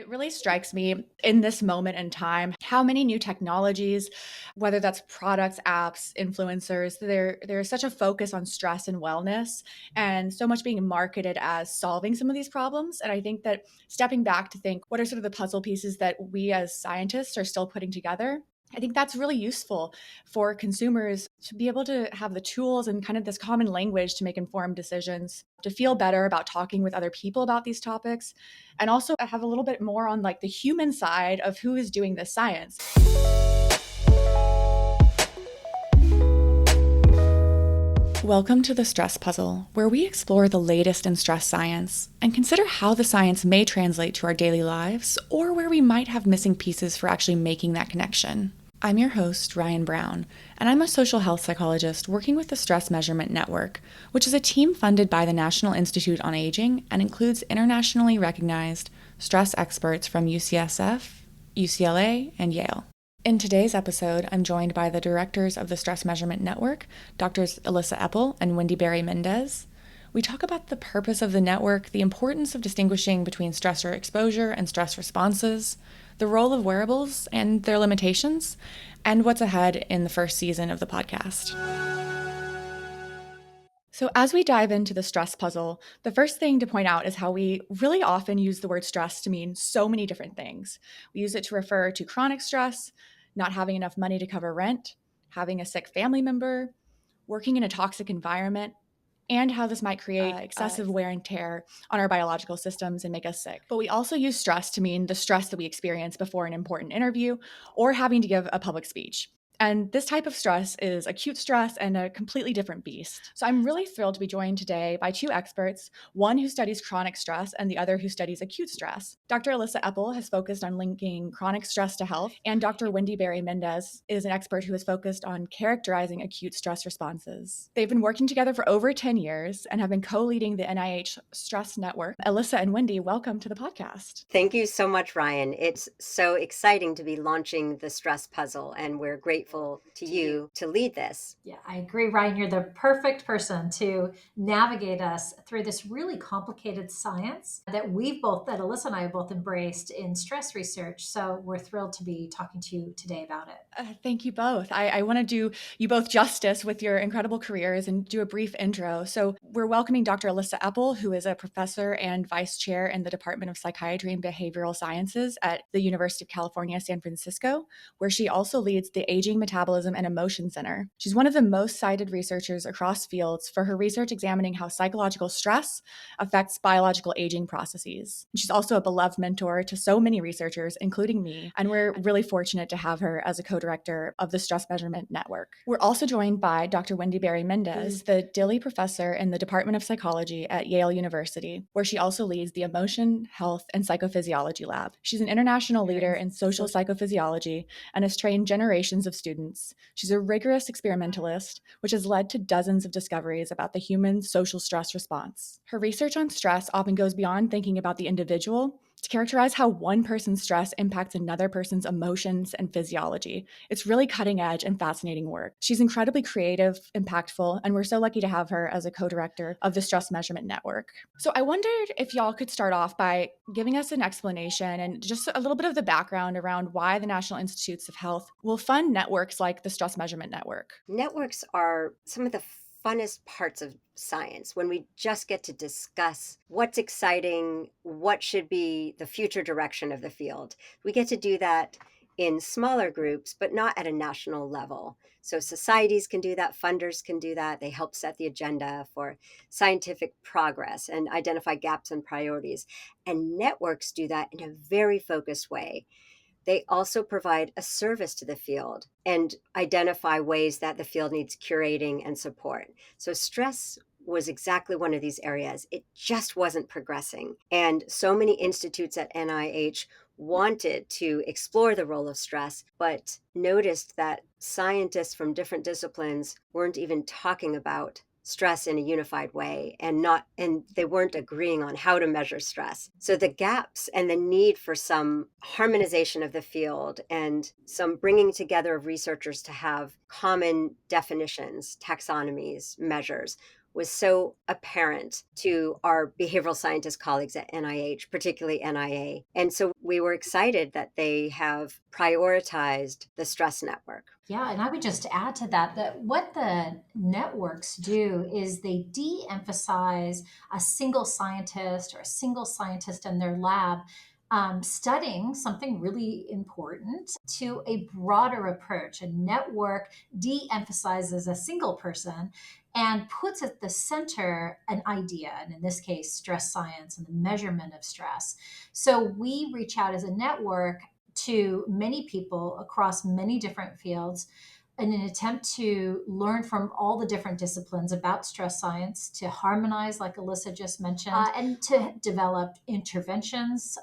It really strikes me in this moment in time how many new technologies, whether that's products, apps, influencers, there's such a focus on stress and wellness and so much being marketed as solving some of these problems. And I think that stepping back to think what are sort of the puzzle pieces that we as scientists are still putting together, I think that's really useful for consumers to be able to have the tools and kind of this common language to make informed decisions, to feel better about talking with other people about these topics, and also have a little bit more on like the human side of who is doing this science. Welcome to the Stress Puzzle, where we explore the latest in stress science and consider how the science may translate to our daily lives or where we might have missing pieces for actually making that connection. I'm your host, Ryan Brown, and I'm a social health psychologist working with the Stress Measurement Network, which is a team funded by the National Institute on Aging and includes internationally recognized stress experts from UCSF, UCLA, and Yale. In today's episode, I'm joined by the directors of the Stress Measurement Network, Drs. Elissa Epel and Wendy Berry Mendes. We talk about the purpose of the network, the importance of distinguishing between stressor exposure and stress responses, the role of wearables and their limitations, and what's ahead in the first season of the podcast. So as we dive into the stress puzzle, the first thing to point out is how we really often use the word stress to mean so many different things. We use it to refer to chronic stress, not having enough money to cover rent, having a sick family member, working in a toxic environment, and how this might create excessive wear and tear on our biological systems and make us sick. But we also use stress to mean the stress that we experience before an important interview or having to give a public speech. And this type of stress is acute stress and a completely different beast. So I'm really thrilled to be joined today by two experts, one who studies chronic stress and the other who studies acute stress. Dr. Elissa Epel has focused on linking chronic stress to health, and Dr. Wendy Berry Mendes is an expert who has focused on characterizing acute stress responses. They've been working together for over 10 years and have been co-leading the NIH Stress Network. Elissa and Wendy, welcome to the podcast. Thank you so much, Ryan. It's so exciting to be launching the stress puzzle, and we're grateful to you to lead this. Yeah, I agree, Ryan. You're the perfect person to navigate us through this really complicated science that Elissa and I have both embraced in stress research. So we're thrilled to be talking to you today about it. Thank you both. I want to do you both justice with your incredible careers and do a brief intro. So we're welcoming Dr. Elissa Epel, who is a professor and vice chair in the Department of Psychiatry and Behavioral Sciences at the University of California, San Francisco, where she also leads the Aging, Metabolism, and Emotion Center. She's one of the most cited researchers across fields for her research examining how psychological stress affects biological aging processes. She's also a beloved mentor to so many researchers, including me, and we're really fortunate to have her as a co-director of the Stress Measurement Network. We're also joined by Dr. Wendy Berry Mendes, the Dilley Professor in the Department of Psychology at Yale University, where she also leads the Emotion, Health, and Psychophysiology Lab. She's an international leader in social psychophysiology and has trained generations of students. She's a rigorous experimentalist, which has led to dozens of discoveries about the human social stress response. Her research on stress often goes beyond thinking about the individual to characterize how one person's stress impacts another person's emotions and physiology. It's really cutting edge and fascinating work. She's incredibly creative, impactful, and we're so lucky to have her as a co-director of the Stress Measurement Network. So I wondered if y'all could start off by giving us an explanation and just a little bit of the background around why the National Institutes of Health will fund networks like the Stress Measurement Network. Networks are some of the funnest parts of science when we just get to discuss what's exciting, what should be the future direction of the field. We get to do that in smaller groups, but not at a national level. So societies can do that, funders can do that. They help set the agenda for scientific progress and identify gaps and priorities. And networks do that in a very focused way. They also provide a service to the field and identify ways that the field needs curating and support. So stress was exactly one of these areas. It just wasn't progressing. And so many institutes at NIH wanted to explore the role of stress, but noticed that scientists from different disciplines weren't even talking about stress in a unified way and they weren't agreeing on how to measure stress. So the gaps and the need for some harmonization of the field and some bringing together of researchers to have common definitions, taxonomies, measures was so apparent to our behavioral scientist colleagues at NIH, particularly NIA. And so we were excited that they have prioritized the stress network. Yeah, and I would just add to that that what the networks do is they de-emphasize a single scientist or a single scientist in their lab studying something really important to a broader approach. A network de-emphasizes a single person and puts at the center an idea, and in this case, stress science and the measurement of stress. So we reach out as a network to many people across many different fields in an attempt to learn from all the different disciplines about stress science, to harmonize, like Elissa just mentioned, and to develop interventions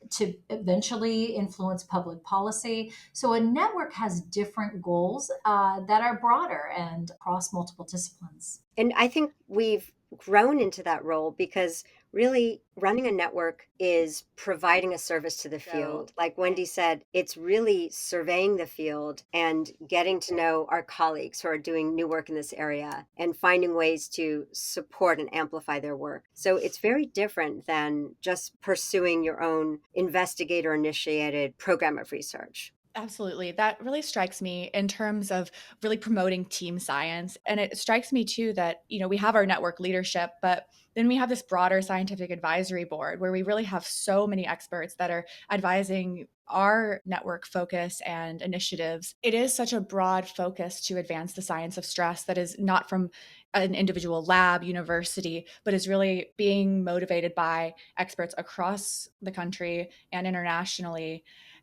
to eventually influence public policy. So a network has different goals that are broader and across multiple disciplines. And I think we've grown into that role because really running a network is providing a service to the field. Like Wendy said, it's really surveying the field and getting to know our colleagues who are doing new work in this area and finding ways to support and amplify their work. So it's very different than just pursuing your own investigator initiated program of research. Absolutely. That really strikes me in terms of really promoting team science. And it strikes me too that, we have our network leadership, but then we have this broader scientific advisory board where we really have so many experts that are advising our network focus and initiatives. It is such a broad focus to advance the science of stress that is not from an individual lab, university, but is really being motivated by experts across the country and internationally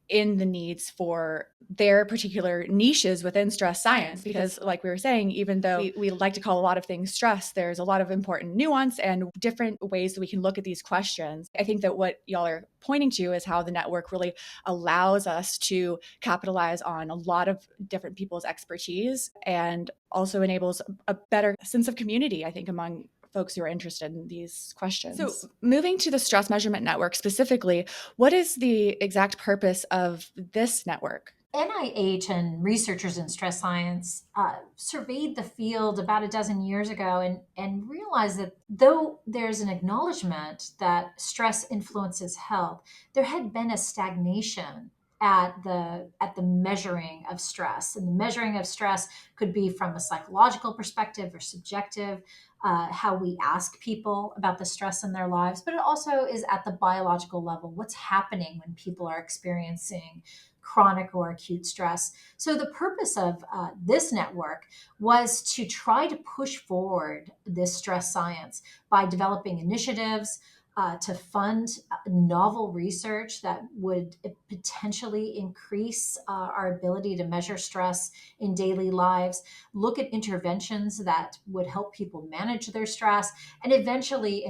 in the needs for their particular niches within stress science. Because like we were saying, even though we like to call a lot of things stress, there's a lot of important nuance and different ways that we can look at these questions. I think that what y'all are pointing to is how the network really allows us to capitalize on a lot of different people's expertise and also enables a better sense of community, I think, among folks who are interested in these questions. So moving to the Stress Measurement Network specifically, what is the exact purpose of this network? NIH and researchers in stress science surveyed the field about a dozen years ago and realized that though there's an acknowledgement that stress influences health, there had been a stagnation at the measuring of stress. And the measuring of stress could be from a psychological perspective or subjective, how we ask people about the stress in their lives, but it also is at the biological level. What's happening when people are experiencing chronic or acute stress? So the purpose of this network was to try to push forward this stress science by developing initiatives to fund novel research that would potentially increase our ability to measure stress in daily lives, look at interventions that would help people manage their stress, and eventually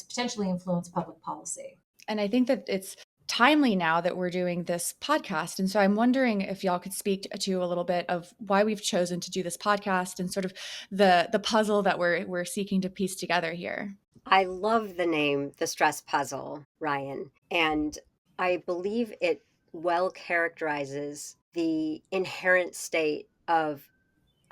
potentially influence public policy. And I think that it's timely now that we're doing this podcast. And so I'm wondering if y'all could speak to a little bit of why we've chosen to do this podcast and sort of the puzzle that we're seeking to piece together here. I love the name, The Stress Puzzle, Ryan, and I believe it well characterizes the inherent state of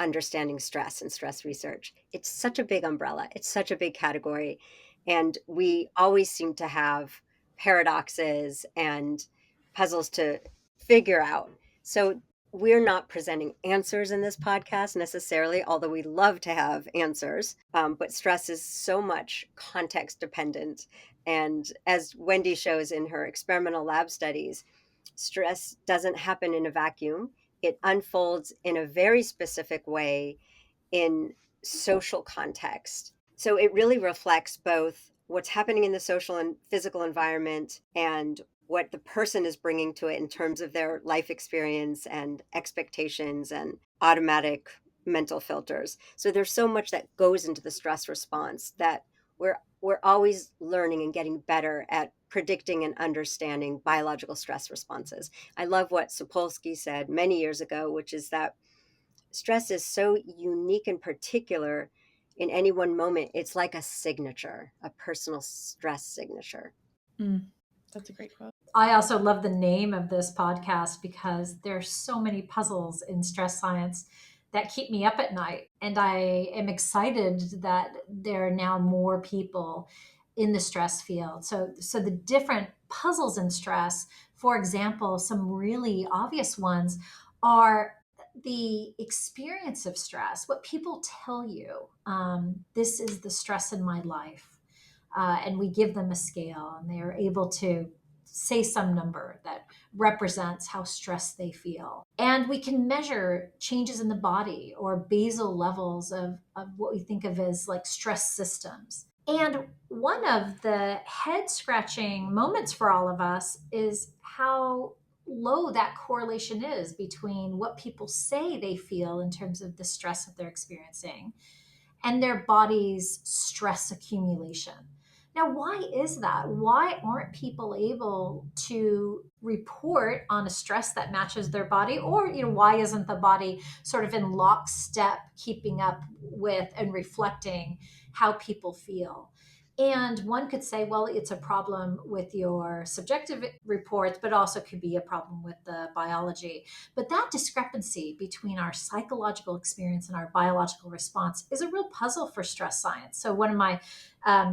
understanding stress and stress research. It's such a big umbrella, it's such a big category, and we always seem to have paradoxes and puzzles to figure out. So we're not presenting answers in this podcast necessarily, although we love to have answers. But stress is so much context dependent. And as Wendy shows in her experimental lab studies, stress doesn't happen in a vacuum. It unfolds in a very specific way in social context. So it really reflects both what's happening in the social and physical environment and what the person is bringing to it in terms of their life experience and expectations and automatic mental filters. So there's so much that goes into the stress response that we're always learning and getting better at predicting and understanding biological stress responses. I love what Sapolsky said many years ago, which is that stress is so unique and particular in any one moment. It's like a signature, a personal stress signature. That's a great quote. I also love the name of this podcast because there's so many puzzles in stress science that keep me up at night. And I am excited that there are now more people in the stress field. So the different puzzles in stress, for example, some really obvious ones are the experience of stress, what people tell you. This is the stress in my life. And we give them a scale, and they are able to say some number that represents how stressed they feel. And we can measure changes in the body or basal levels of what we think of as like stress systems. And one of the head scratching moments for all of us is how low that correlation is between what people say they feel in terms of the stress that they're experiencing and their body's stress accumulation. Now, why is that? Why aren't people able to report on a stress that matches their body? Or, why isn't the body sort of in lockstep keeping up with and reflecting how people feel? And one could say, well, it's a problem with your subjective reports, but also could be a problem with the biology. But that discrepancy between our psychological experience and our biological response is a real puzzle for stress science. So one of my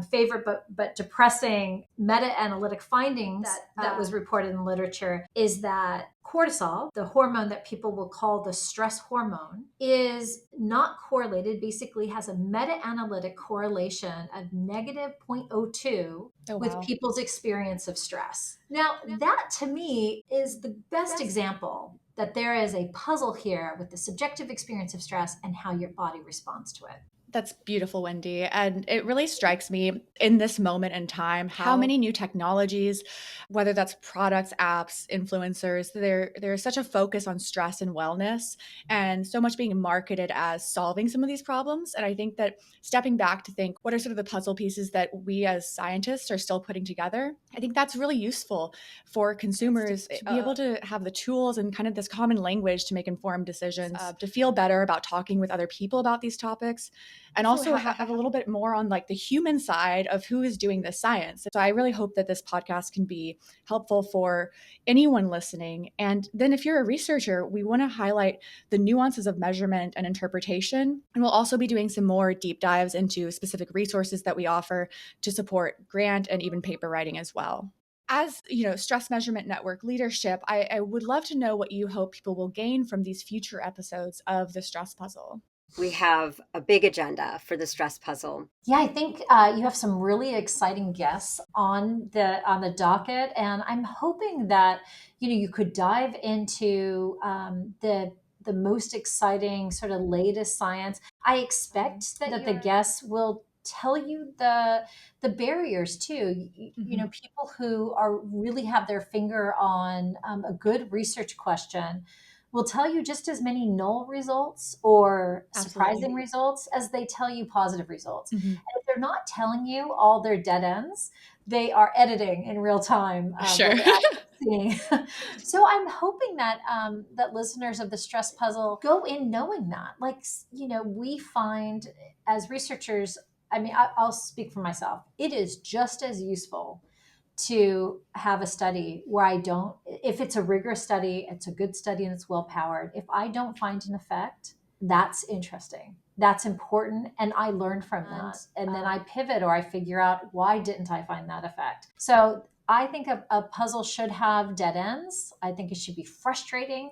favorite but depressing meta-analytic findings that was reported in literature is that cortisol, the hormone that people will call the stress hormone, is not correlated, basically has a meta-analytic correlation of negative 0.02 with people's experience of stress. Now, that to me is the best example that there is a puzzle here with the subjective experience of stress and how your body responds to it. That's beautiful, Wendy. And it really strikes me in this moment in time how many new technologies, whether that's products, apps, influencers, there's such a focus on stress and wellness and so much being marketed as solving some of these problems. And I think that stepping back to think what are sort of the puzzle pieces that we as scientists are still putting together, I think that's really useful for consumers to be able to have the tools and kind of this common language to make informed decisions, to feel better about talking with other people about these topics, and also have a little bit more on like the human side of who is doing this science. So I really hope that this podcast can be helpful for anyone listening. And then if you're a researcher, we want to highlight the nuances of measurement and interpretation. And we'll also be doing some more deep dives into specific resources that we offer to support grant and even paper writing as well. As Stress Measurement Network leadership, I would love to know what you hope people will gain from these future episodes of the Stress Puzzle. We have a big agenda for the stress puzzle. Yeah, I think you have some really exciting guests on the docket, and I'm hoping that you could dive into the most exciting sort of latest science. I expect that the guests will tell you the barriers too. People who are really have their finger on a good research question will tell you just as many null results or surprising results as they tell you positive results. And if they're not telling you all their dead ends, they are editing in real time. Sure. So I'm hoping that that listeners of the Stress Puzzle go in knowing that, we find as researchers, I'll speak for myself. It is just as useful to have a study where if it's a rigorous study, it's a good study and it's well powered. If I don't find an effect, that's interesting. That's important. And I learn from that. And then I pivot or I figure out why didn't I find that effect? So I think a puzzle should have dead ends. I think it should be frustrating.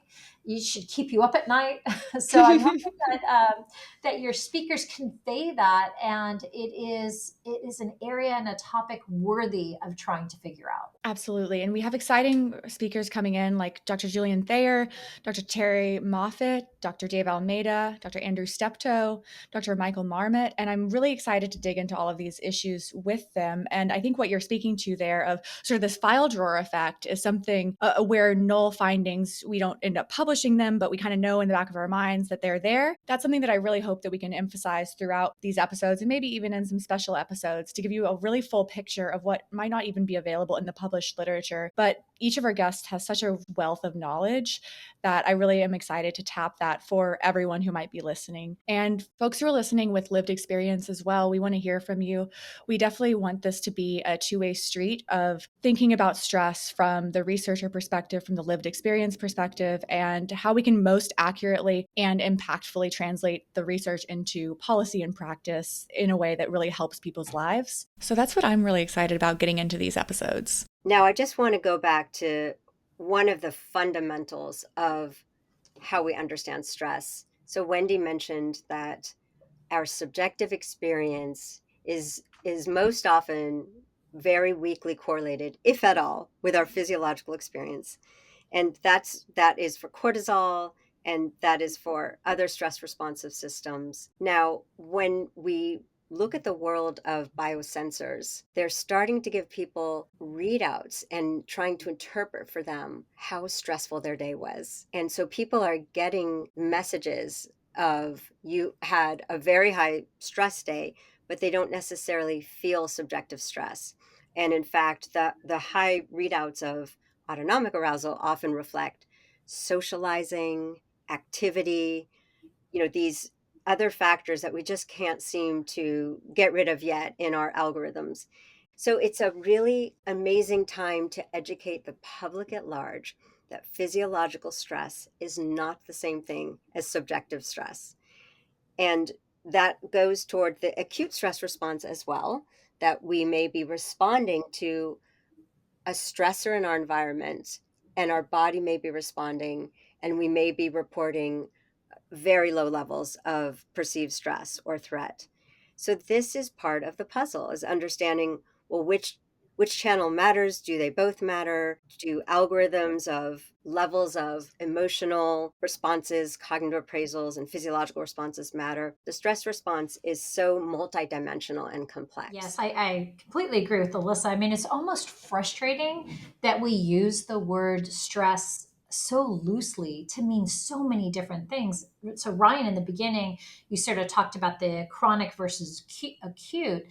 It should keep you up at night. So I'm hoping that your speakers convey that, and it is an area and a topic worthy of trying to figure out. Absolutely. And we have exciting speakers coming in like Dr. Julian Thayer, Dr. Terry Moffitt, Dr. Dave Almeida, Dr. Andrew Steptoe, Dr. Michael Marmot. And I'm really excited to dig into all of these issues with them. And I think what you're speaking to there of sort of this file drawer effect is something where null findings, we don't end up publishing them, but we kind of know in the back of our minds that they're there. That's something that I really hope that we can emphasize throughout these episodes and maybe even in some special episodes to give you a really full picture of what might not even be available in the published literature, but each of our guests has such a wealth of knowledge that I really am excited to tap that for everyone who might be listening. And folks who are listening with lived experience as well, we want to hear from you. We definitely want this to be a two-way street of thinking about stress from the researcher perspective, from the lived experience perspective, and how we can most accurately and impactfully translate the research into policy and practice in a way that really helps people's lives. So that's what I'm really excited about getting into these episodes. Now, I just want to go back to one of the fundamentals of how we understand stress. So Wendy mentioned that our subjective experience is most often very weakly correlated, if at all, with our physiological experience. And that is for cortisol, and that is for other stress responsive systems. Now, when we look at the world of biosensors, they're starting to give people readouts and trying to interpret for them how stressful their day was. And so people are getting messages of, you had a very high stress day, but they don't necessarily feel subjective stress. And in fact, the high readouts of autonomic arousal often reflect socializing, activity, these other factors that we just can't seem to get rid of yet in our algorithms. So it's a really amazing time to educate the public at large that physiological stress is not the same thing as subjective stress. And that goes toward the acute stress response as well, that we may be responding to a stressor in our environment, and our body may be responding, and we may be reporting very low levels of perceived stress or threat. So this is part of the puzzle, is understanding, well, which channel matters? Do they both matter? Do algorithms of levels of emotional responses, cognitive appraisals, and physiological responses matter? The stress response is so multidimensional and complex. Yes, I completely agree with Elissa. I mean, it's almost frustrating that we use the word stress so loosely to mean so many different things. So, Ryan, in the beginning, you sort of talked about the chronic versus acute.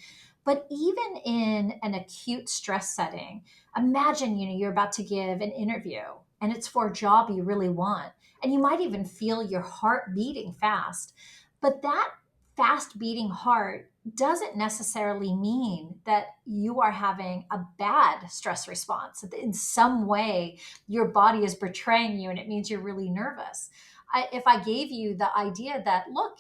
But even in an acute stress setting, imagine, you're about to give an interview and it's for a job you really want. And you might even feel your heart beating fast. But that fast beating heart doesn't necessarily mean that you are having a bad stress response. In some way, your body is betraying you and it means you're really nervous. If I gave you the idea that, look,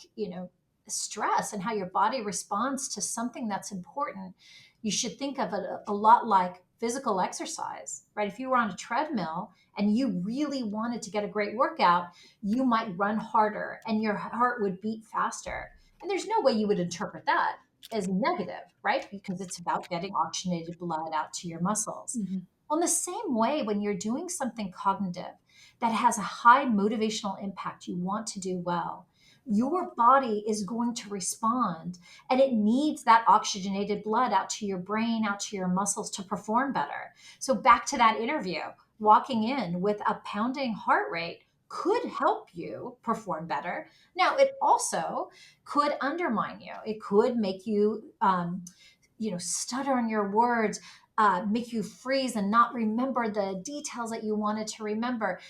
stress and how your body responds to something that's important, you should think of it a lot like physical exercise, right? If you were on a treadmill and you really wanted to get a great workout, you might run harder and your heart would beat faster. And there's no way you would interpret that as negative, right? Because it's about getting oxygenated blood out to your muscles. Mm-hmm. Well, in the same way, when you're doing something cognitive that has a high motivational impact, you want to do well, your body is going to respond and it needs that oxygenated blood out to your brain, out to your muscles to perform better. So, back to that interview, walking in with a pounding heart rate could help you perform better. Now, it also could undermine you. It could make you, stutter on your words, make you freeze and not remember the details that you wanted to remember.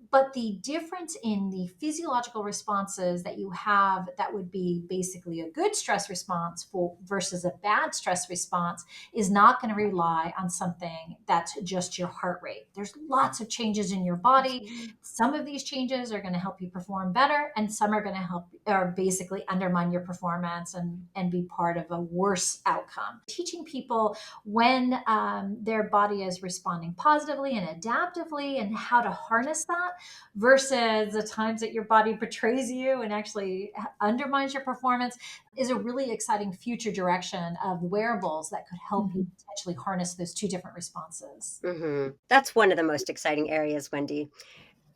But the difference in the physiological responses that you have, that would be basically a good stress response versus a bad stress response, is not going to rely on something that's just your heart rate. There's lots of changes in your body. Some of these changes are going to help you perform better, and some are going to help or basically undermine your performance and be part of a worse outcome. Teaching people when their body is responding positively and adaptively and how to harness that versus the times that your body betrays you and actually undermines your performance is a really exciting future direction of wearables that could help you potentially harness those two different responses. That's one of the most exciting areas, Wendy.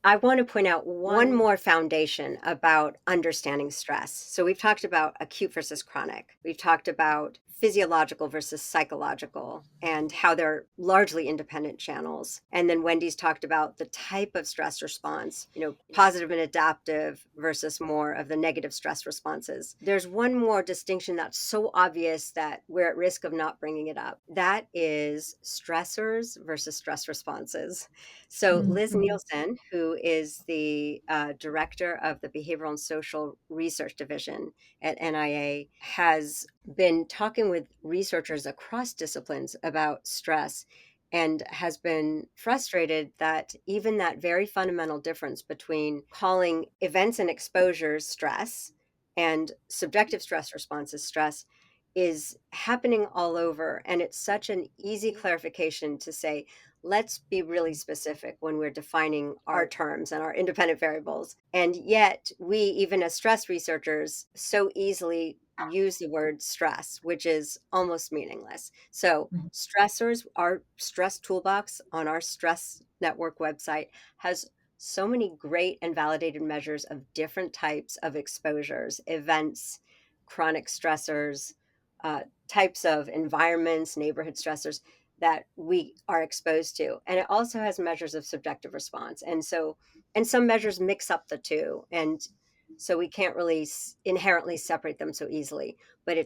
I want to point out one more foundation about understanding stress. So we've talked about acute versus chronic. We've talked about physiological versus psychological and how they're largely independent channels. And then Wendy's talked about the type of stress response, positive and adaptive versus more of the negative stress responses. There's one more distinction that's so obvious that we're at risk of not bringing it up. That is stressors versus stress responses. So Liz Nielsen, who is the director of the Behavioral and Social Research Division at NIA, has been talking with researchers across disciplines about stress and has been frustrated that even that very fundamental difference between calling events and exposures stress and subjective stress responses stress is happening all over. And it's such an easy clarification to say, let's be really specific when we're defining our terms and our independent variables. And yet we, even as stress researchers, so easily use the word stress, which is almost meaningless. So stressors, our stress toolbox on our stress network website has so many great and validated measures of different types of exposures, events, chronic stressors, types of environments, neighborhood stressors that we are exposed to. And it also has measures of subjective response. And some measures mix up the two. And so we can't really inherently separate them so easily. But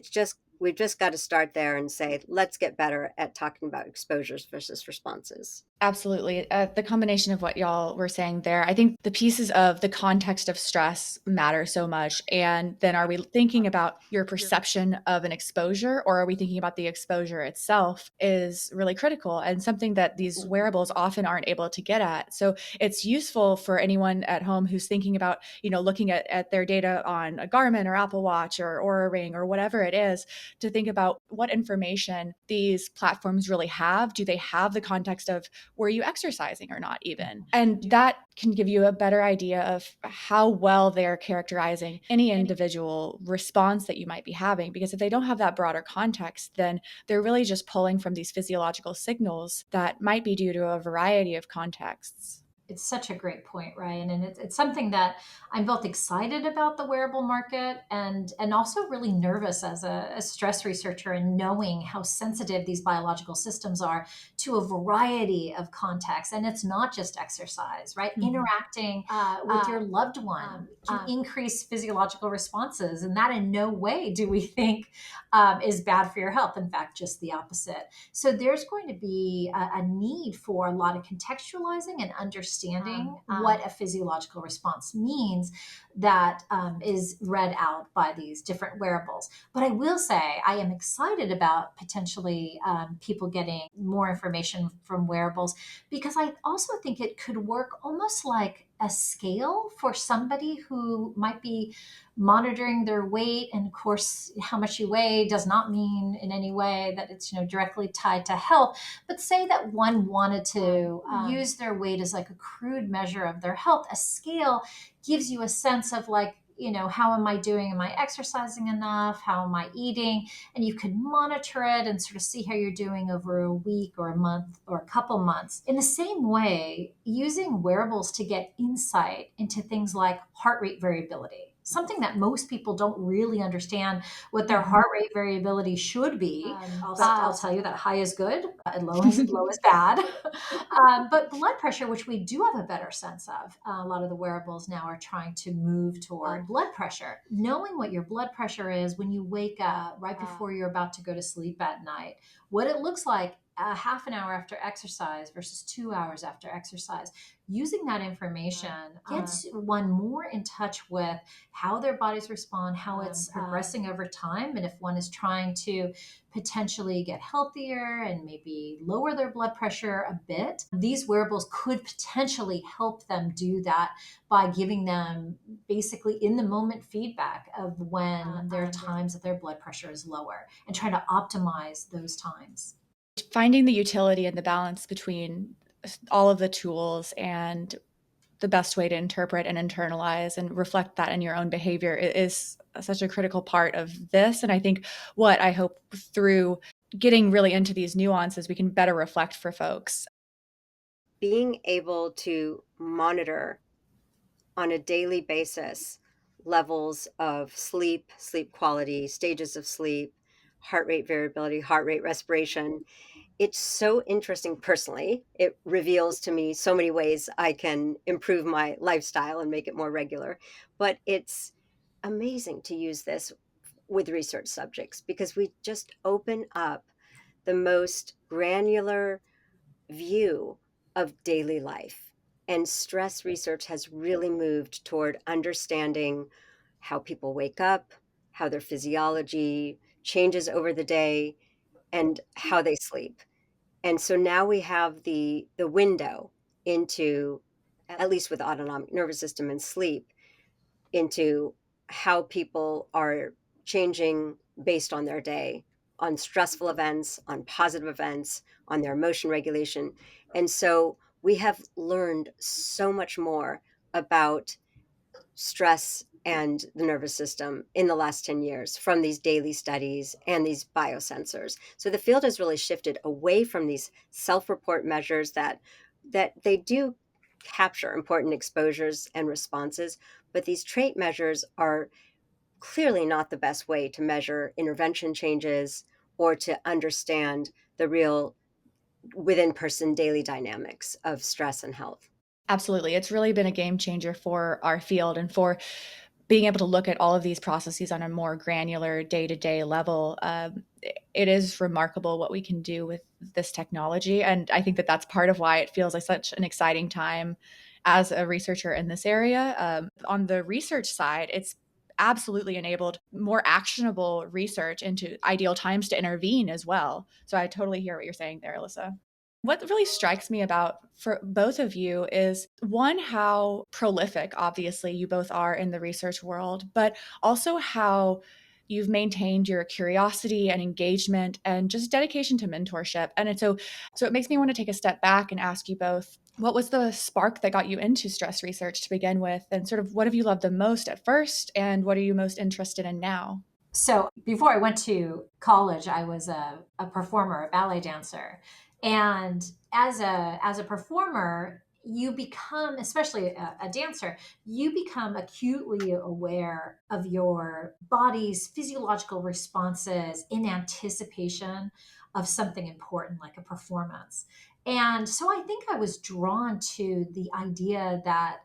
we've just got to start there and say, let's get better at talking about exposures versus responses. Absolutely. The combination of what y'all were saying there, I think the pieces of the context of stress matter so much. And then are we thinking about your perception of an exposure, or are we thinking about the exposure itself is really critical and something that these wearables often aren't able to get at. So it's useful for anyone at home who's thinking about, looking at their data on a Garmin or Apple Watch or Oura Ring or whatever it is, to think about what information these platforms really have. Do they have the context of were you exercising or not even? And that can give you a better idea of how well they're characterizing any individual response that you might be having. Because if they don't have that broader context, then they're really just pulling from these physiological signals that might be due to a variety of contexts. It's such a great point, Ryan. And it's something that I'm both excited about the wearable market and also really nervous as a stress researcher and knowing how sensitive these biological systems are to a variety of contexts. And it's not just exercise, right? Interacting with your loved one can increase physiological responses. And that in no way do we think is bad for your health. In fact, just the opposite. So there's going to be a need for a lot of contextualizing and understanding what a physiological response means that is read out by these different wearables. But I will say I am excited about potentially people getting more information from wearables, because I also think it could work almost like a scale for somebody who might be monitoring their weight. And of course, how much you weigh does not mean in any way that it's directly tied to health. But say that one wanted to use their weight as like a crude measure of their health. A scale gives you a sense of how am I doing? Am I exercising enough? How am I eating? And you can monitor it and sort of see how you're doing over a week or a month or a couple months. In the same way, using wearables to get insight into things like heart rate variability, something that most people don't really understand what their heart rate variability should be. I'll tell you that high is good and low is bad. But blood pressure, which we do have a better sense of, a lot of the wearables now are trying to move toward blood pressure. Knowing what your blood pressure is when you wake up right before you're about to go to sleep at night, what it looks like a half an hour after exercise versus 2 hours after exercise. Using that information gets one more in touch with how their bodies respond, how it's progressing over time. And if one is trying to potentially get healthier and maybe lower their blood pressure a bit, these wearables could potentially help them do that by giving them basically in the moment feedback of when there are times that their blood pressure is lower and trying to optimize those times. Finding the utility and the balance between all of the tools and the best way to interpret and internalize and reflect that in your own behavior is such a critical part of this. And I think what I hope through getting really into these nuances, we can better reflect for folks. Being able to monitor on a daily basis levels of sleep quality, stages of sleep, heart rate variability, heart rate, respiration. It's so interesting personally. It reveals to me so many ways I can improve my lifestyle and make it more regular. But it's amazing to use this with research subjects because we just open up the most granular view of daily life. And stress research has really moved toward understanding how people wake up, how their physiology changes over the day, and how they sleep. And so now we have the window into, at least with autonomic nervous system and sleep, into how people are changing based on their day, on stressful events, on positive events, on their emotion regulation. And so we have learned so much more about stress and the nervous system in the last 10 years from these daily studies and these biosensors. So the field has really shifted away from these self-report measures that they do capture important exposures and responses, but these trait measures are clearly not the best way to measure intervention changes or to understand the real within person daily dynamics of stress and health. Absolutely. It's really been a game changer for our field and for being able to look at all of these processes on a more granular day-to-day level. It is remarkable what we can do with this technology. And I think that that's part of why it feels like such an exciting time as a researcher in this area. On the research side, it's absolutely enabled more actionable research into ideal times to intervene as well. So I totally hear what you're saying there, Elissa. What really strikes me about for both of you is one, how prolific, obviously, you both are in the research world, but also how you've maintained your curiosity and engagement and just dedication to mentorship. So it makes me want to take a step back and ask you both, what was the spark that got you into stress research to begin with? And sort of what have you loved the most at first? And what are you most interested in now? So before I went to college, I was a performer, a ballet dancer. And as a performer, you become, especially a dancer, you become acutely aware of your body's physiological responses in anticipation of something important like a performance. And so I think I was drawn to the idea that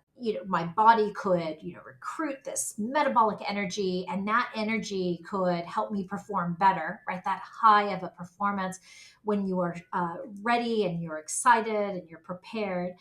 my body could recruit this metabolic energy, and that energy could help me perform better, right? That high of a performance when you are ready and you're excited and you're prepared.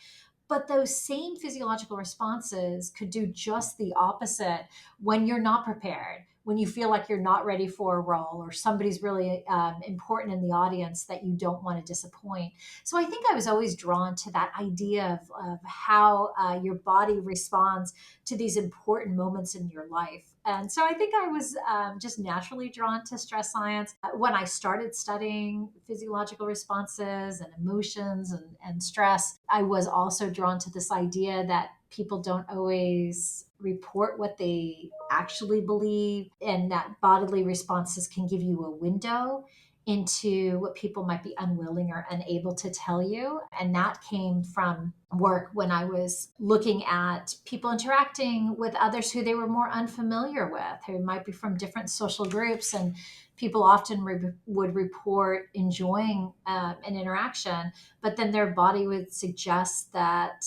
But those same physiological responses could do just the opposite when you're not prepared, when you feel like you're not ready for a role or somebody's really important in the audience that you don't want to disappoint. So I think I was always drawn to that idea of how your body responds to these important moments in your life. And so I think I was just naturally drawn to stress science. When I started studying physiological responses and emotions and stress, I was also drawn to this idea that people don't always report what they actually believe, and that bodily responses can give you a window into what people might be unwilling or unable to tell you. And that came from work when I was looking at people interacting with others who they were more unfamiliar with, who might be from different social groups. And people often would report enjoying an interaction, but then their body would suggest that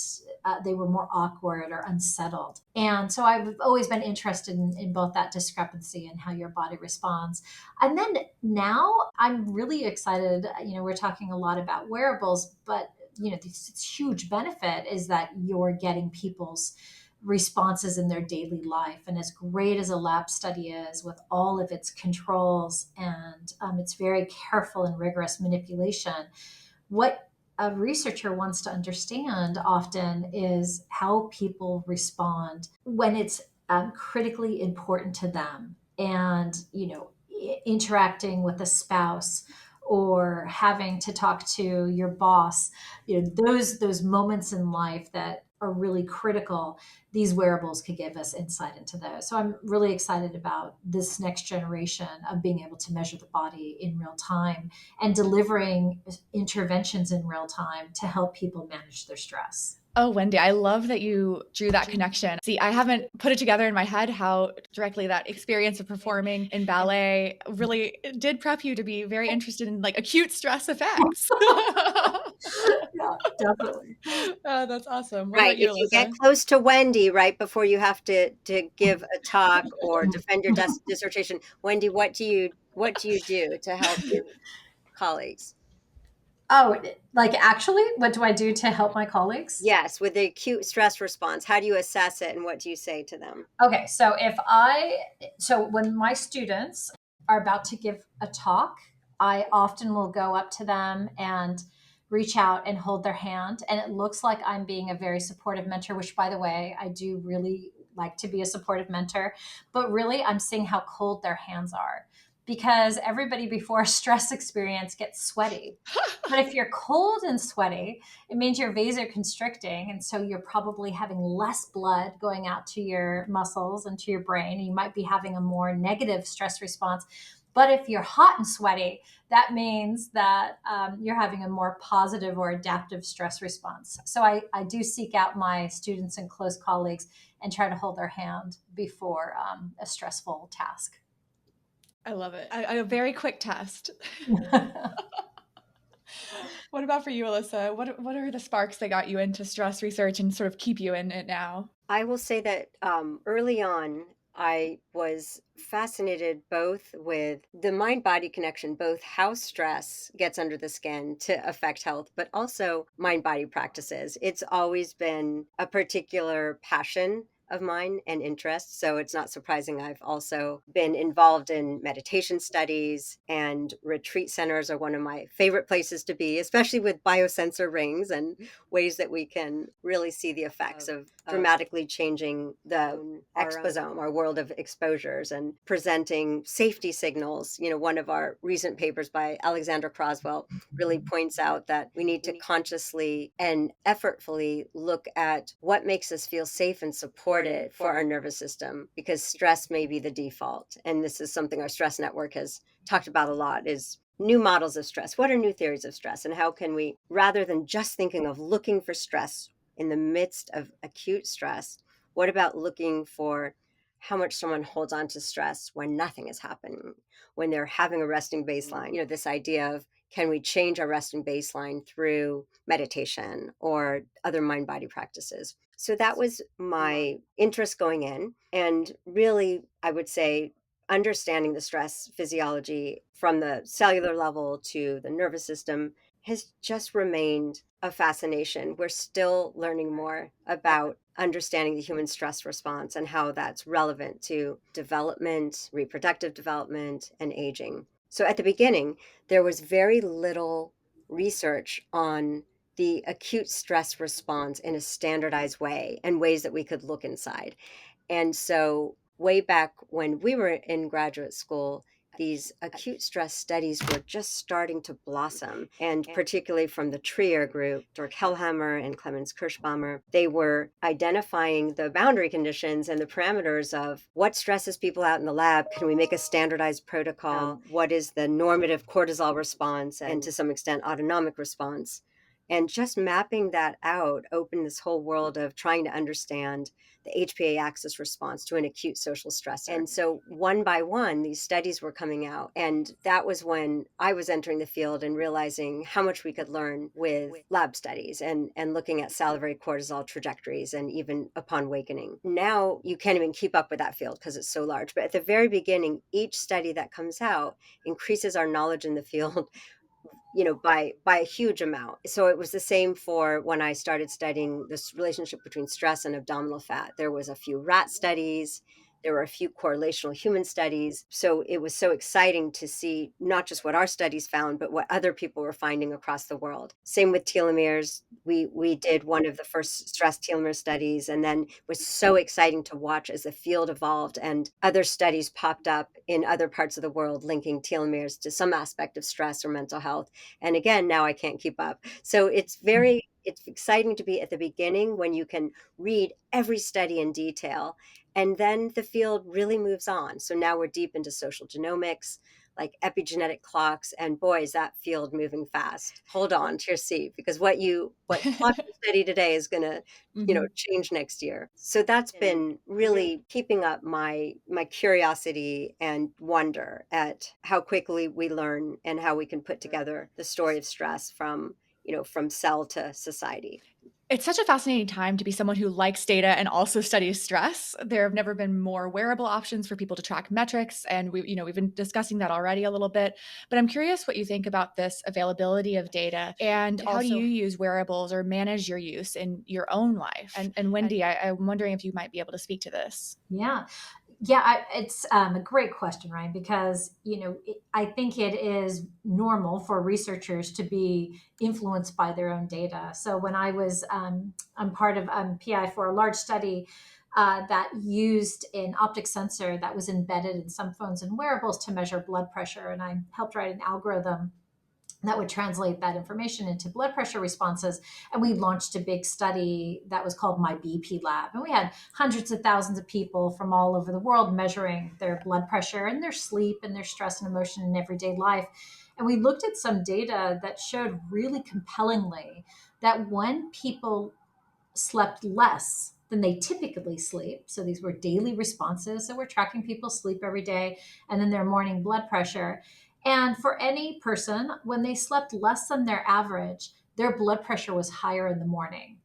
they were more awkward or unsettled. And so I've always been interested in both that discrepancy and how your body responds. And then now I'm really excited. We're talking a lot about wearables, but this huge benefit is that you're getting people's responses in their daily life. And as great as a lab study is, with all of its controls and its very careful and rigorous manipulation, what a researcher wants to understand often is how people respond when it's critically important to them. And, interacting with a spouse or having to talk to your boss, those moments in life that are really critical, these wearables could give us insight into those. So I'm really excited about this next generation of being able to measure the body in real time and delivering interventions in real time to help people manage their stress. Oh, Wendy, I love that you drew that connection. See, I haven't put it together in my head how directly that experience of performing in ballet really did prep you to be very interested in like acute stress effects. Yeah, definitely. That's awesome. What Right. about you, If you get Elissa? close to Wendy right before you have to give a talk or defend your dissertation, Wendy, what do you do to help your colleagues? Oh, like actually, what do I do to help my colleagues? Yes, with the acute stress response, how do you assess it and what do you say to them? Okay, so when my students are about to give a talk, I often will go up to them and reach out and hold their hand. And it looks like I'm being a very supportive mentor, which, by the way, I do really like to be a supportive mentor. But really, I'm seeing how cold their hands are because everybody before a stress experience gets sweaty. But if you're cold and sweaty, it means you're vasoconstricting. And so you're probably having less blood going out to your muscles and to your brain. And you might be having a more negative stress response. But if you're hot and sweaty, that means that you're having a more positive or adaptive stress response. So I do seek out my students and close colleagues and try to hold their hand before a stressful task. I love it. A very quick test. What about for you, Alyssa? What are the sparks that got you into stress research and sort of keep you in it now? I will say that early on, I was fascinated both with the mind body connection, both how stress gets under the skin to affect health, but also mind body practices. It's always been a particular passion of mine and interest. So it's not surprising I've also been involved in meditation studies, and retreat centers are one of my favorite places to be, especially with biosensor rings and ways that we can really see the effects of dramatically changing the exposome, our world of exposures, and presenting safety signals. One of our recent papers by Alexandra Croswell really points out that we need to consciously and effortfully look at what makes us feel safe and supported for our nervous system, because stress may be the default. And this is something our stress network has talked about a lot, is new models of stress. What are new theories of stress? And how can we, rather than just thinking of looking for stress in the midst of acute stress, what about looking for how much someone holds on to stress when nothing is happening, when they're having a resting baseline? This idea of, can we change our resting baseline through meditation or other mind body practices? So that was my interest going in. And really, I would say, understanding the stress physiology from the cellular level to the nervous system has just remained a fascination. We're still learning more about understanding the human stress response and how that's relevant to development, reproductive development, and aging. So at the beginning, there was very little research on the acute stress response in a standardized way and ways that we could look inside. And so, way back when we were in graduate school, these acute stress studies were just starting to blossom. And particularly from the Trier group, Dirk Hellhammer and Clemens Kirschbaumer, they were identifying the boundary conditions and the parameters of what stresses people out in the lab. Can we make a standardized protocol? What is the normative cortisol response and to some extent autonomic response? And just mapping that out opened this whole world of trying to understand the HPA axis response to an acute social stressor. And so one by one, these studies were coming out. And that was when I was entering the field and realizing how much we could learn with lab studies and looking at salivary cortisol trajectories and even upon awakening. Now you can't even keep up with that field because it's so large. But at the very beginning, each study that comes out increases our knowledge in the field by a huge amount. So it was the same for when I started studying this relationship between stress and abdominal fat. There was a few rat studies, there were a few correlational human studies. So it was so exciting to see not just what our studies found, but what other people were finding across the world. Same with telomeres. We did one of the first stress telomere studies, and then it was so exciting to watch as the field evolved and other studies popped up in other parts of the world linking telomeres to some aspect of stress or mental health. And again, now I can't keep up. So it's exciting to be at the beginning when you can read every study in detail. And then the field really moves on. So now we're deep into social genomics, like epigenetic clocks, and boy, is that field moving fast. Hold on to your seat, because what clock you study today is going to Mhm. change next year. So that's been really keeping up my curiosity and wonder at how quickly we learn and how we can put together the story of stress from from cell to society. It's such a fascinating time to be someone who likes data and also studies stress. There have never been more wearable options for people to track metrics, and we've been discussing that already a little bit. But I'm curious what you think about this availability of data, and how do you use wearables or manage your use in your own life? And Wendy, I'm wondering if you might be able to speak to this. Yeah. Yeah, it's a great question, Ryan, because I think it is normal for researchers to be influenced by their own data. So when I'm part of PI for a large study that used an optic sensor that was embedded in some phones and wearables to measure blood pressure, and I helped write an algorithm that would translate that information into blood pressure responses. And we launched a big study that was called My BP Lab. And we had hundreds of thousands of people from all over the world measuring their blood pressure and their sleep and their stress and emotion in everyday life. And we looked at some data that showed really compellingly that when people slept less than they typically sleep, so these were daily responses, so we're tracking people's sleep every day, and then their morning blood pressure. And for any person, when they slept less than their average, their blood pressure was higher in the morning.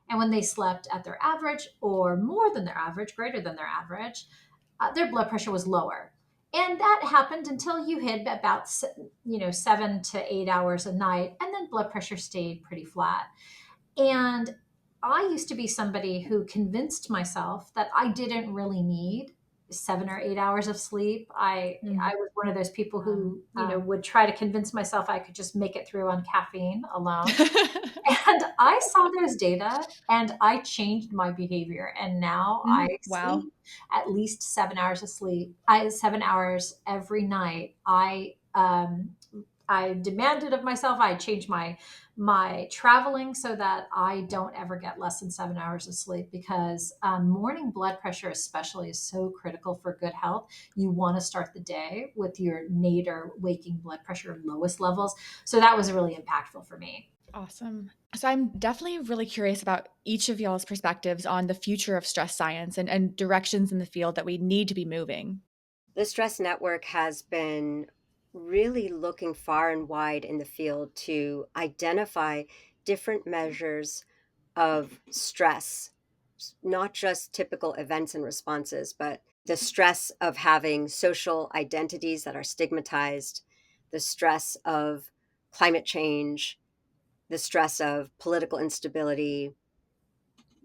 And when they slept at their average or more than their average, greater than their average, their blood pressure was lower. And that happened until you hit about 7 to 8 hours a night, and then blood pressure stayed pretty flat. And I used to be somebody who convinced myself that I didn't really need 7 or 8 hours of sleep. I was one of those people who, would try to convince myself I could just make it through on caffeine alone. And I saw those data and I changed my behavior. And now I Wow. sleep at least 7 hours of sleep. 7 hours every night. I demanded of myself. I changed my traveling so that I don't ever get less than 7 hours of sleep, because morning blood pressure especially is so critical for good health. You want to start the day with your nadir waking blood pressure lowest levels. So that was really impactful for me. Awesome. So I'm definitely really curious about each of y'all's perspectives on the future of stress science and directions in the field that we need to be moving. The Stress Network has been really looking far and wide in the field to identify different measures of stress, not just typical events and responses, but the stress of having social identities that are stigmatized, the stress of climate change, the stress of political instability,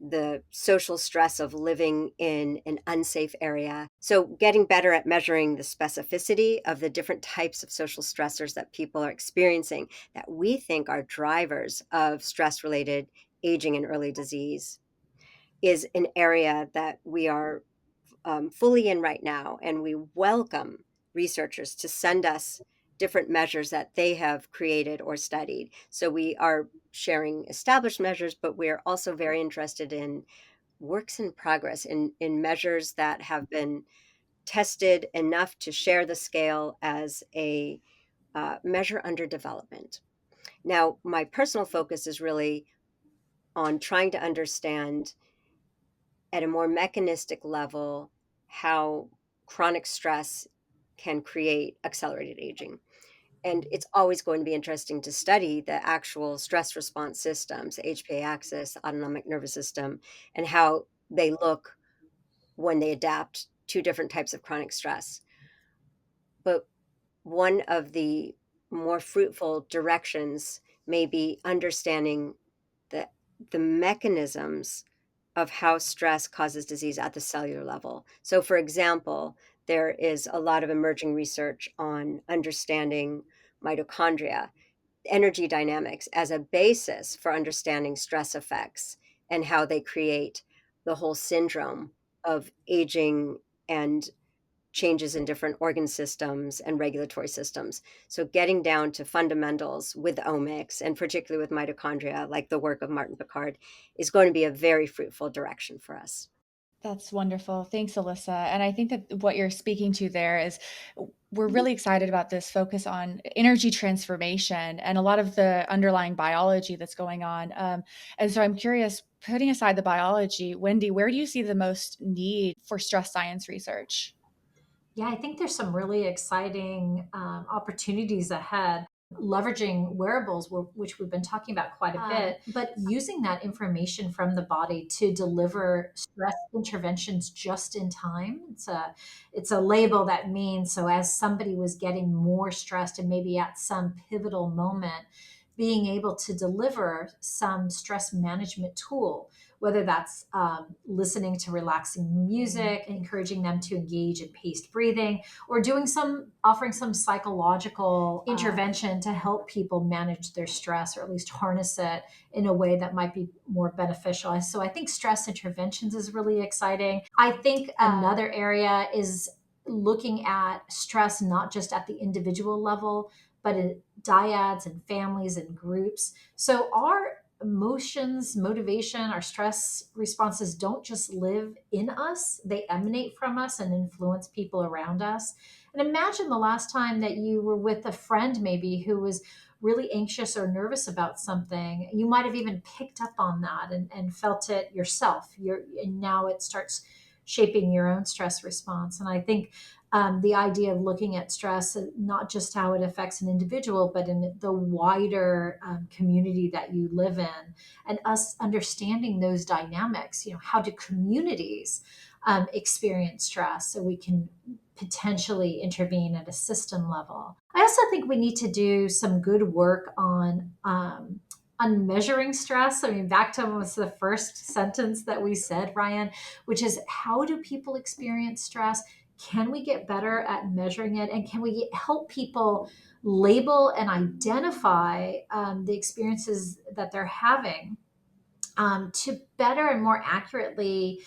the social stress of living in an unsafe area. So, getting better at measuring the specificity of the different types of social stressors that people are experiencing that we think are drivers of stress related aging and early disease is an area that we are fully in right now. And we welcome researchers to send us different measures that they have created or studied. So we are sharing established measures, but we're also very interested in works in progress, in measures that have been tested enough to share the scale as a measure under development. Now, my personal focus is really on trying to understand at a more mechanistic level how chronic stress can create accelerated aging. And it's always going to be interesting to study the actual stress response systems, the HPA axis, autonomic nervous system, and how they look when they adapt to different types of chronic stress. But one of the more fruitful directions may be understanding the, the mechanisms of how stress causes disease at the cellular level. So, for example, there is a lot of emerging research on understanding mitochondria, energy dynamics as a basis for understanding stress effects and how they create the whole syndrome of aging and changes in different organ systems and regulatory systems. So getting down to fundamentals with omics, and particularly with mitochondria, like the work of Martin Picard, is going to be a very fruitful direction for us. That's wonderful. Thanks, Elissa. And I think that what you're speaking to there is we're really excited about this focus on energy transformation and a lot of the underlying biology that's going on. And so I'm curious, putting aside the biology, Wendy, where do you see the most need for stress science research? Yeah, I think there's some really exciting opportunities ahead, leveraging wearables, which we've been talking about quite a bit, but using that information from the body to deliver stress interventions just in time. It's a label that means, so as somebody was getting more stressed and maybe at some pivotal moment, being able to deliver some stress management tool, whether that's listening to relaxing music, encouraging them to engage in paced breathing, or offering some psychological intervention to help people manage their stress, or at least harness it in a way that might be more beneficial. So I think stress interventions is really exciting. I think another area is looking at stress not just at the individual level, but in dyads and families and groups. So our emotions, motivation, our stress responses don't just live in us, they emanate from us and influence people around us. And imagine the last time that you were with a friend, maybe, who was really anxious or nervous about something. You might have even picked up on that and felt it yourself. And now it starts shaping your own stress response. And I think the idea of looking at stress, not just how it affects an individual, but in the wider community that you live in, and us understanding those dynamics. How do communities experience stress, so we can potentially intervene at a system level. I also think we need to do some good work on measuring stress. I mean, back to almost the first sentence that we said, Ryan, which is, how do people experience stress? Can we get better at measuring it? And can we help people label and identify the experiences that they're having to better and more accurately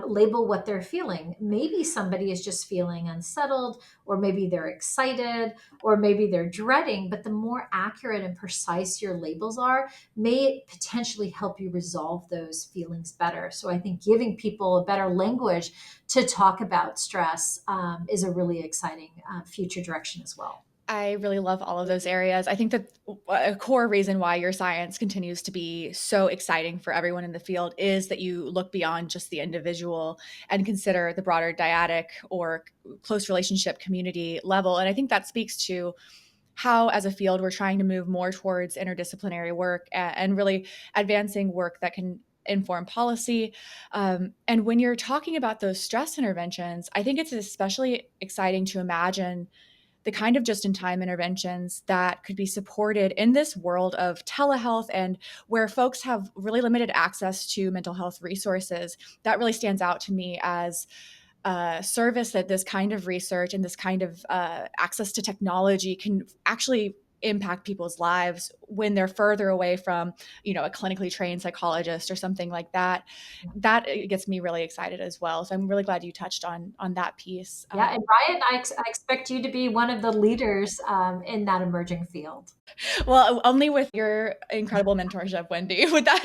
label what they're feeling? Maybe somebody is just feeling unsettled, or maybe they're excited, or maybe they're dreading. But the more accurate and precise your labels are, may it potentially help you resolve those feelings better. So I think giving people a better language to talk about stress is a really exciting future direction as well. I really love all of those areas. I think that a core reason why your science continues to be so exciting for everyone in the field is that you look beyond just the individual and consider the broader dyadic or close relationship community level. And I think that speaks to how, as a field, we're trying to move more towards interdisciplinary work and really advancing work that can inform policy. And when you're talking about those stress interventions, I think it's especially exciting to imagine the kind of just-in-time interventions that could be supported in this world of telehealth and where folks have really limited access to mental health resources. That really stands out to me as a service that this kind of research and this kind of access to technology can actually impact people's lives when they're further away from, a clinically trained psychologist or something like that. That gets me really excited as well. So I'm really glad you touched on that piece. Yeah, and Ryan, I expect you to be one of the leaders in that emerging field. Well, only with your incredible mentorship, Wendy, would that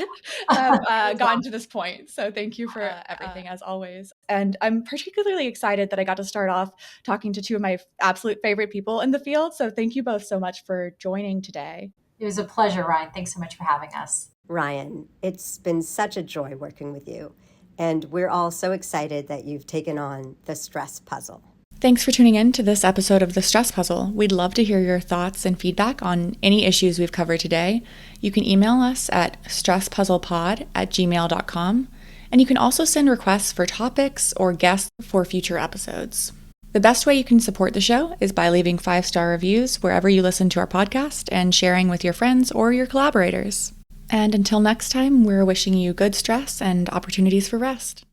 have gotten to this point. So thank you for everything, as always. And I'm particularly excited that I got to start off talking to two of my absolute favorite people in the field. So thank you both so much for joining today. It was a pleasure, Ryan. Thanks so much for having us. Ryan, it's been such a joy working with you. And we're all so excited that you've taken on the stress puzzle. Thanks for tuning in to this episode of The Stress Puzzle. We'd love to hear your thoughts and feedback on any issues we've covered today. You can email us at stresspunzlepod@gmail.com, and you can also send requests for topics or guests for future episodes. The best way you can support the show is by leaving 5-star reviews wherever you listen to our podcast and sharing with your friends or your collaborators. And until next time, we're wishing you good stress and opportunities for rest.